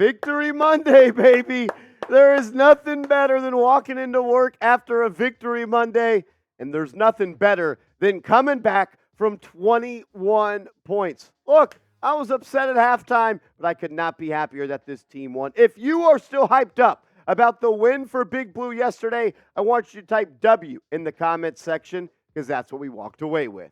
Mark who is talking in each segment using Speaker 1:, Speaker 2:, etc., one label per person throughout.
Speaker 1: Victory Monday, baby. There is nothing better than walking into work after a Victory Monday, and there's nothing better than coming back from 21 points. Look, I was upset at halftime, but I could not be happier that this team won. If you are still hyped up about the win for Big Blue yesterday, I want you to type W in the comments section because that's what we walked away with.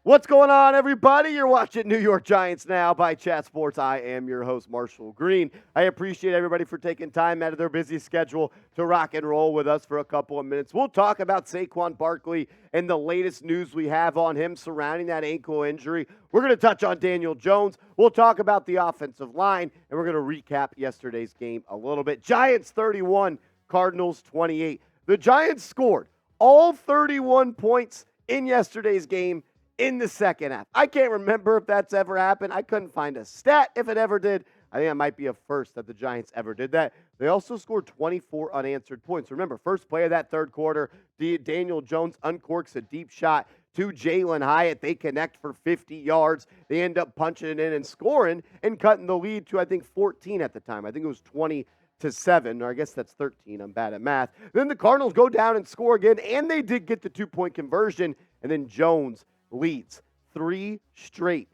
Speaker 1: What's going on, everybody? You're watching New York Giants Now by Chat Sports. I am your host, Marshall Green. I appreciate everybody for taking time out of their busy schedule to rock and roll with us for a couple of minutes. We'll talk about Saquon Barkley and the latest news we have on him surrounding that ankle injury. We're going to touch on Daniel Jones. We'll talk about the offensive line, and we're going to recap yesterday's game a little bit. Giants 31, Cardinals 28. The Giants scored all 31 points in yesterday's game in the second half. I can't remember if that's ever happened. I couldn't find a stat if it ever did. I think it might be a first that the Giants ever did that. They also scored 24 unanswered points. Remember, first play of that third quarter, Daniel Jones uncorks a deep shot to Jalen Hyatt. They connect for 50 yards. They end up punching it in and scoring and cutting the lead to, I think, 14 at the time. I think it was 20-7, or I guess that's 13. I'm bad at math. Then the Cardinals go down and score again, and they did get the two-point conversion, and then Jones leads 3 straight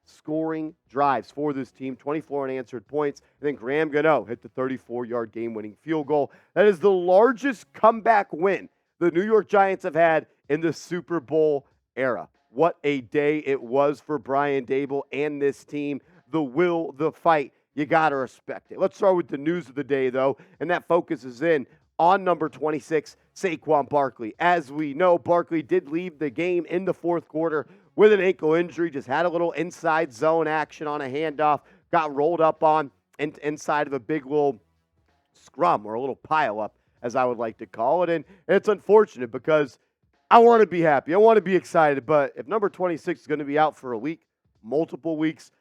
Speaker 1: scoring drives for this team, 24 unanswered points, and then Graham Gano hit the 34-yard game-winning field goal. That is the largest comeback win the New York Giants have had in the Super Bowl era. What a day it was for Brian Daboll and this team. The will, the fight, you got to respect it. Let's start with the news of the day, though, and that focuses in on number 26, Saquon Barkley. As we know, Barkley did leave the game in the fourth quarter with an ankle injury, just had a little inside zone action on a handoff, got rolled up on inside of a big little scrum or a little pile up, as I would like to call it. And it's unfortunate because I want to be happy. I want to be excited. But if number 26 is going to be out for a week, multiple weeks,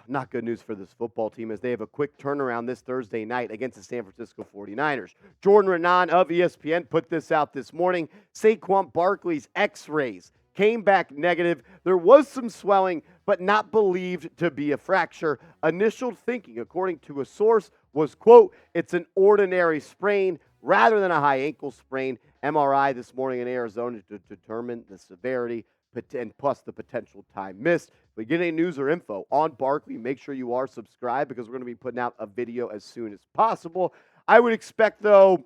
Speaker 1: not good news for this football team as they have a quick turnaround this Thursday night against the San Francisco 49ers. Jordan Renan of ESPN put this out this morning. Saquon Barkley's x-rays came back negative. There was some swelling, but not believed to be a fracture. Initial thinking, according to a source, was, quote, it's an ordinary sprain rather than a high ankle sprain. MRI this morning in Arizona to determine the severity and plus the potential time missed. If we get any news or info on Barkley, make sure you are subscribed because we're going to be putting out a video as soon as possible. I would expect, though,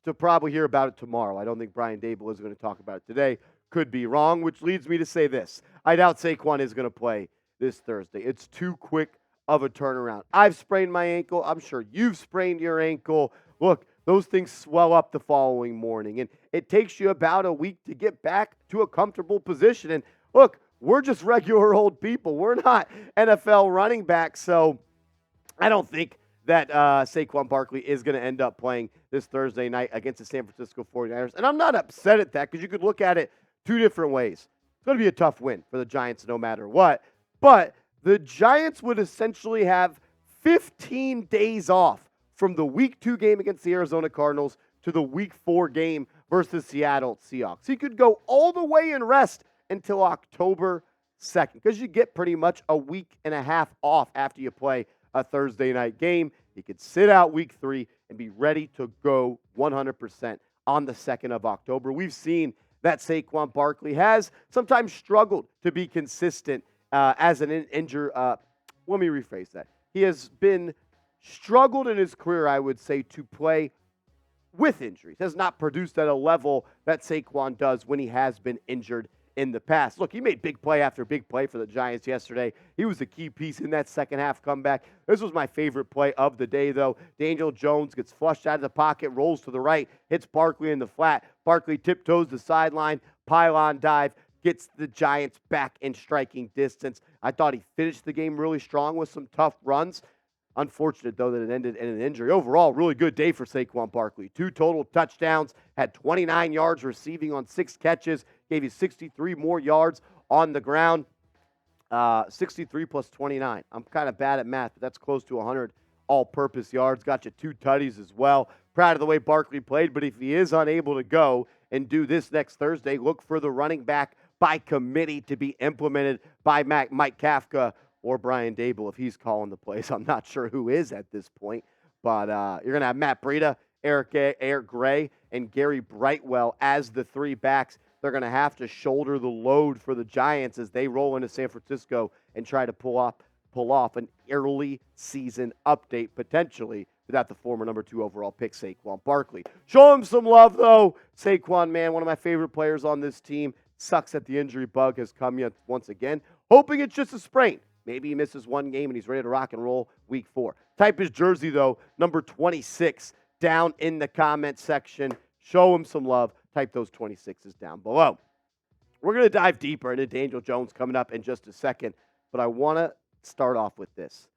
Speaker 1: to probably hear about it tomorrow. I don't think Brian Daboll is going to talk about it today. Could be wrong, which leads me to say this. I doubt Saquon is going to play this Thursday. It's too quick of a turnaround. I've sprained my ankle. I'm sure you've sprained your ankle. Look, those things swell up the following morning, and it takes you about a week to get back to a comfortable position. And look, we're just regular old people. We're not NFL running backs, so I don't think that Saquon Barkley is going to end up playing this Thursday night against the San Francisco 49ers. And I'm not upset at that because you could look at it two different ways. It's going to be a tough win for the Giants no matter what, but the Giants would essentially have 15 days off from the Week 2 game against the Arizona Cardinals to the Week 4 game versus Seattle Seahawks. He could go all the way and rest until October 2nd because you get pretty much a week and a half off after you play a Thursday night game. He could sit out Week 3 and be ready to go 100% on the 2nd of October. We've seen that Saquon Barkley has sometimes struggled to be consistent as an injured. Let me rephrase that. He has been struggled in his career, I would say, to play with injuries. Has not produced at a level that Saquon does when he has been injured in the past. Look, he made big play after big play for the Giants yesterday. He was a key piece in that second half comeback. This was my favorite play of the day, though. Daniel Jones gets flushed out of the pocket, rolls to the right, hits Barkley in the flat. Barkley tiptoes the sideline, pylon dive, gets the Giants back in striking distance. I thought he finished the game really strong with some tough runs. Unfortunate, though, that it ended in an injury. Overall, really good day for Saquon Barkley. 2 total touchdowns, had 29 yards receiving on 6 catches, gave you 63 more yards on the ground. 63 plus 29. I'm kind of bad at math, but that's close to 100 all-purpose yards. Got you 2 tutties as well. proud of the way Barkley played, but if he is unable to go and do this next Thursday, look for the running back by committee to be implemented by Mike Kafka or Brian Dable if he's calling the plays. I'm not sure who is at this point, but you're going to have Matt Breida, Eric Gray, and Gary Brightwell as the three backs. They're going to have to shoulder the load for the Giants as they roll into San Francisco and try to pull off an early season update, potentially, without the former number 2 overall pick, Saquon Barkley. Show him some love, though. Saquon, man, one of my favorite players on this team. Sucks that the injury bug has come yet once again. Hoping it's just a sprain. Maybe he misses one game and he's ready to rock and roll week 4. Type his jersey, though, number 26, down in the comment section. Show him some love. Type those 26s down below. We're going to dive deeper into Daniel Jones coming up in just a second, but I want to start off with this.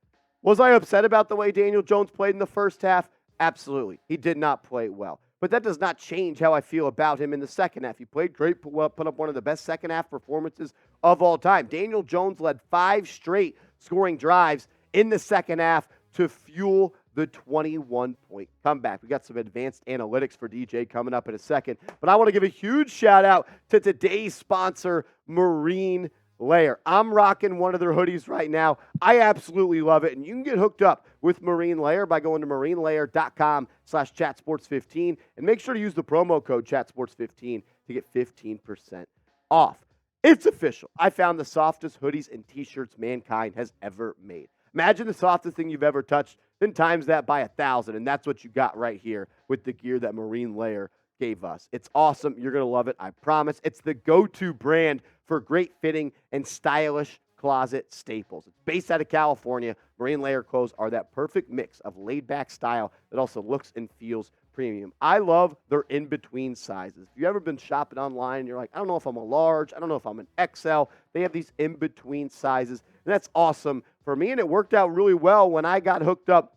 Speaker 1: Was I upset about the way Daniel Jones played in the first half? Absolutely. He did not play well. But that does not change how I feel about him in the second half. He played great, put up one of the best second half performances of all time. Daniel Jones led 5 straight scoring drives in the second half to fuel the 21-point comeback. We got some advanced analytics for DJ coming up in a second. But I want to give a huge shout out to today's sponsor, Marine Layer. I'm rocking one of their hoodies right now. I absolutely love it. And you can get hooked up with Marine Layer by going to marinelayer.com/chatsports15 and make sure to use the promo code chatsports15 to get 15% off. It's official. I found the softest hoodies and t-shirts mankind has ever made. Imagine the softest thing you've ever touched, then times that by 1,000. And that's what you got right here with the gear that Marine Layer gave us. It's awesome. You're going to love it. I promise. It's the go-to brand for great fitting and stylish closet staples. It's based out of California. Marine Layer clothes are that perfect mix of laid-back style that also looks and feels premium. I love their in-between sizes. If you've ever been shopping online and you're like, I don't know if I'm a large, I don't know if I'm an XL, they have these in-between sizes, and that's awesome for me, and it worked out really well when I got hooked up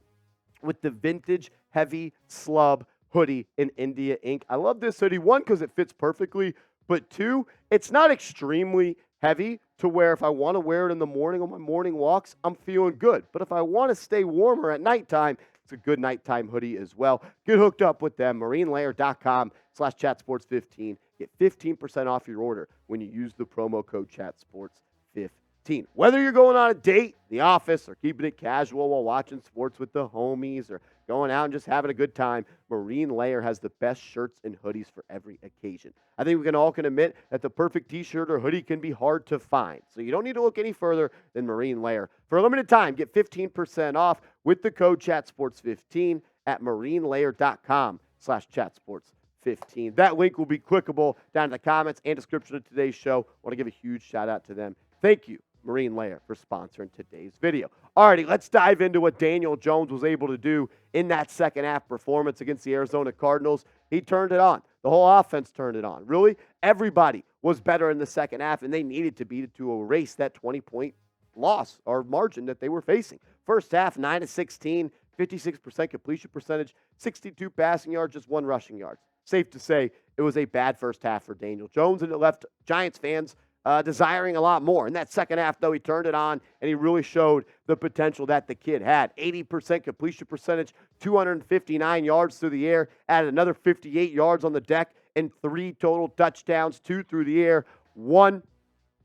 Speaker 1: with the vintage heavy slub hoodie in India ink. I love this hoodie, 1, because it fits perfectly, but 2, it's not extremely heavy to where if I want to wear it in the morning on my morning walks, I'm feeling good. But if I want to stay warmer at nighttime, it's a good nighttime hoodie as well. Get hooked up with them, marinelayer.com/chatsports15. Get 15% off your order when you use the promo code chatsports15. Whether you're going on a date, the office, or keeping it casual while watching sports with the homies, or going out and just having a good time, Marine Layer has the best shirts and hoodies for every occasion. I think we can all admit that the perfect t-shirt or hoodie can be hard to find. So you don't need to look any further than Marine Layer. For a limited time, get 15% off with the code chatsports15 at marinelayer.com/chatsports15. That link will be clickable down in the comments and description of today's show. I want to give a huge shout out to them. Thank you, Marine Layer, for sponsoring today's video. Alrighty, let's dive into what Daniel Jones was able to do in that second half performance against the Arizona Cardinals. He turned it on. The whole offense turned it on. Really, everybody was better in the second half, and they needed to beat it to erase that 20-point loss or margin that they were facing. First half, 9-16, 56% completion percentage, 62 passing yards, just 1 rushing yard. Safe to say it was a bad first half for Daniel Jones, and it left Giants fans desiring a lot more. In that second half, though, he turned it on, and he really showed the potential that the kid had. 80% completion percentage, 259 yards through the air, added another 58 yards on the deck, and 3 total touchdowns, 2 through the air, 1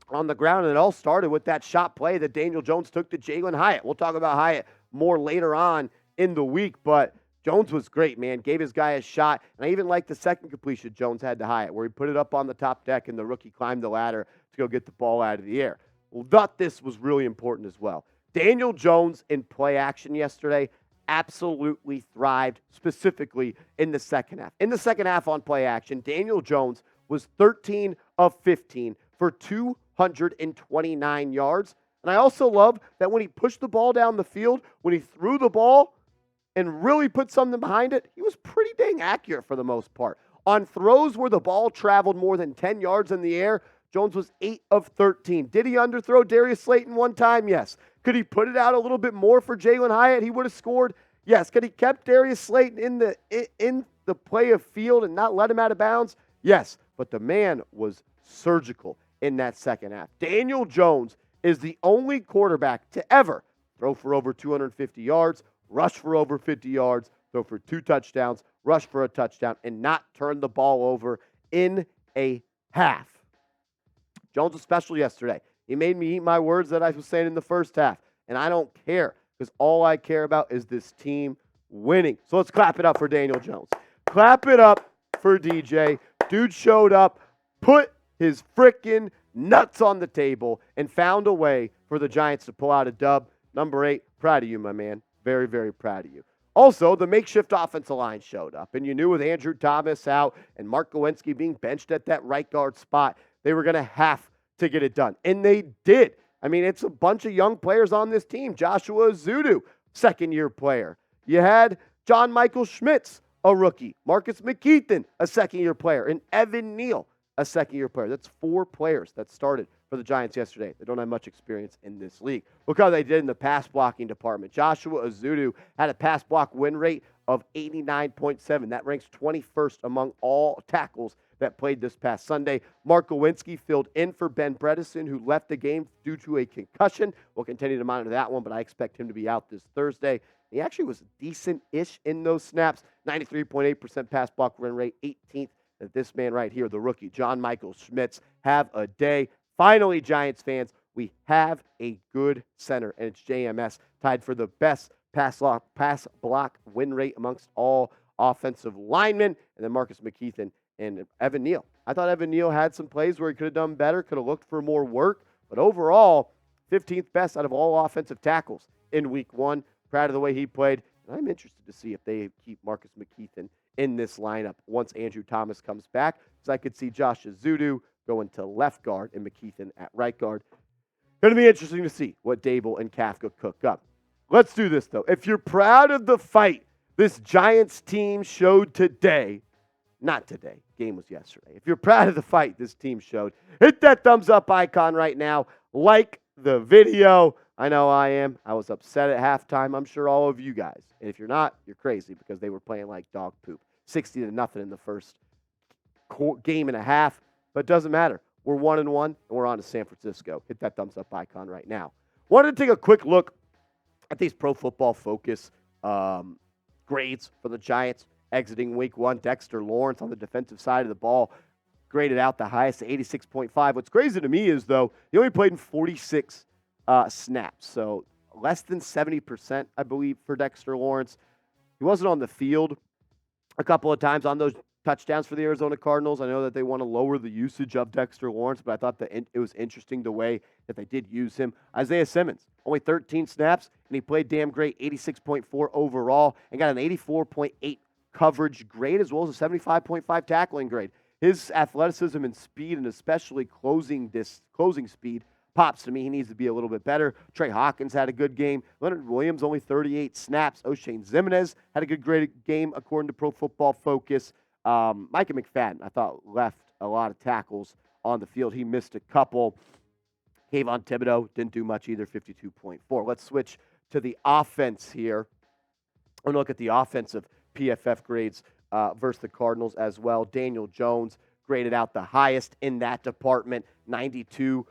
Speaker 1: on the ground. And it all started with that shot play that Daniel Jones took to Jalen Hyatt. We'll talk about Hyatt more later on in the week, but Jones was great, man. Gave his guy a shot. And I even liked the second completion Jones had to Hyatt, where he put it up on the top deck and the rookie climbed the ladder to go get the ball out of the air. Well, thought this was really important as well. Daniel Jones in play action yesterday absolutely thrived, specifically in the second half. In the second half on play action, Daniel Jones was 13 of 15 for 229 yards. And I also love that when he pushed the ball down the field, when he threw the ball and really put something behind it, he was pretty dang accurate for the most part. On throws where the ball traveled more than 10 yards in the air, Jones was 8 of 13. Did he underthrow Darius Slayton one time? Yes. Could he put it out a little bit more for Jalen Hyatt? He would have scored? Yes. Could he kept Darius Slayton in the play of field and not let him out of bounds? Yes. But the man was surgical in that second half. Daniel Jones is the only quarterback to ever throw for over 250 yards, rush for over 50 yards, throw for 2 touchdowns, rush for a touchdown, and not turn the ball over in a half. Jones was special yesterday. He made me eat my words that I was saying in the first half, and I don't care because all I care about is this team winning. So let's clap it up for Daniel Jones. Clap it up for DJ. Dude showed up, put his freaking nuts on the table, and found a way for the Giants to pull out a dub. Number 8, proud of you, my man. Very, very proud of you. Also, the makeshift offensive line showed up, and you knew with Andrew Thomas out and Mark Glowinski being benched at that right guard spot, they were going to have to get it done. And they did. I mean, it's a bunch of young players on this team. Joshua Ezeudu, second-year player. You had John Michael Schmitz, a rookie. Marcus McKethan, a second-year player. And Evan Neal, a second-year player. That's 4 players that started for the Giants yesterday. They don't have much experience in this league. Look how they did in the pass blocking department. Joshua Ezeudu had a pass block win rate of 89.7. That ranks 21st among all tackles that played this past Sunday. Mark Glowinski filled in for Ben Bredesen, who left the game due to a concussion. We'll continue to monitor that one, but I expect him to be out this Thursday. He actually was decent-ish in those snaps. 93.8% pass block win rate, 18th. That this man right here, the rookie, John Michael Schmitz, have a day. Finally, Giants fans, we have a good center, and it's JMS, tied for the best pass block win rate amongst all offensive linemen, and then Marcus McKethan and Evan Neal. I thought Evan Neal had some plays where he could have done better, could have looked for more work, but overall, 15th best out of all offensive tackles in week 1. Proud of the way he played, and I'm interested to see if they keep Marcus McKethan in this lineup once Andrew Thomas comes back, because I could see Josh Ezeudu going to left guard and McKethan at right guard. Going to be interesting to see what Dable and Kafka cook up. Let's do this, though. If you're proud of the fight this Giants team showed today, not today, game was yesterday. If you're proud of the fight this team showed, hit that thumbs up icon right now. Like the video. I know I am. I was upset at halftime. I'm sure all of you guys. And if you're not, you're crazy because they were playing like dog poop. 60-0 in the first game and a half. But it doesn't matter. We're 1-1, and we're on to San Francisco. Hit that thumbs up icon right now. Wanted to take a quick look at these Pro Football Focus grades for the Giants exiting week 1. Dexter Lawrence on the defensive side of the ball graded out the highest at 86.5. What's crazy to me is, though, he only played in 46 snaps. So less than 70%, I believe, for Dexter Lawrence. He wasn't on the field a couple of times on those touchdowns for the Arizona Cardinals. I know that they want to lower the usage of Dexter Lawrence, but I thought that it was interesting the way that they did use him. Isaiah Simmons, only 13 snaps, and he played damn great, 86.4 overall, and got an 84.8 coverage grade, as well as a 75.5 tackling grade. His athleticism and speed, and especially closing speed, pops to me. He needs to be a little bit better. Trey Hawkins had a good game. Leonard Williams, only 38 snaps. O'Shane Zimenez had a good great game, according to Pro Football Focus. Micah McFadden, I thought, left a lot of tackles on the field. He missed a couple. Kayvon Thibodeau didn't do much either, 52.4. Let's switch to the offense here. I'm going to look at the offensive PFF grades versus the Cardinals as well. Daniel Jones graded out the highest in that department, 92.5,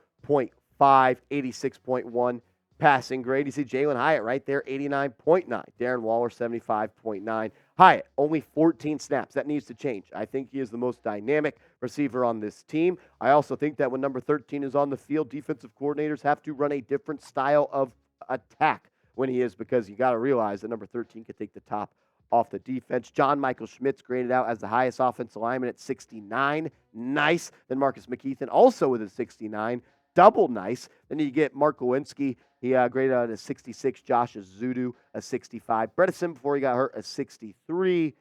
Speaker 1: 86.1 passing grade. You see Jalen Hyatt right there, 89.9. Darren Waller, 75.9. Hyatt, only 14 snaps. That needs to change. I think he is the most dynamic receiver on this team. I also think that when number 13 is on the field, defensive coordinators have to run a different style of attack when he is, because you got to realize that number 13 could take the top off the defense. John Michael Schmitz graded out as the highest offensive lineman at 69. Nice. Then Marcus McKethan also with a 69. Double nice. Then you get Mark Glowinski. He graded out a 66. Josh Ezeudu, a 65. Bredesen, before he got hurt, a 63.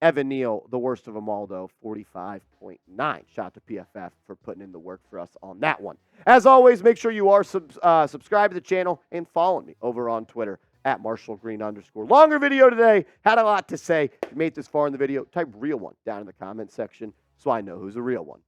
Speaker 1: Evan Neal, the worst of them all, though, 45.9. Shout out to PFF for putting in the work for us on that one. As always, make sure you are subscribed to the channel and follow me over on Twitter at @MarshallGreen_. Longer video today. Had a lot to say. If you made this far in the video, type real one down in the comment section so I know who's a real one.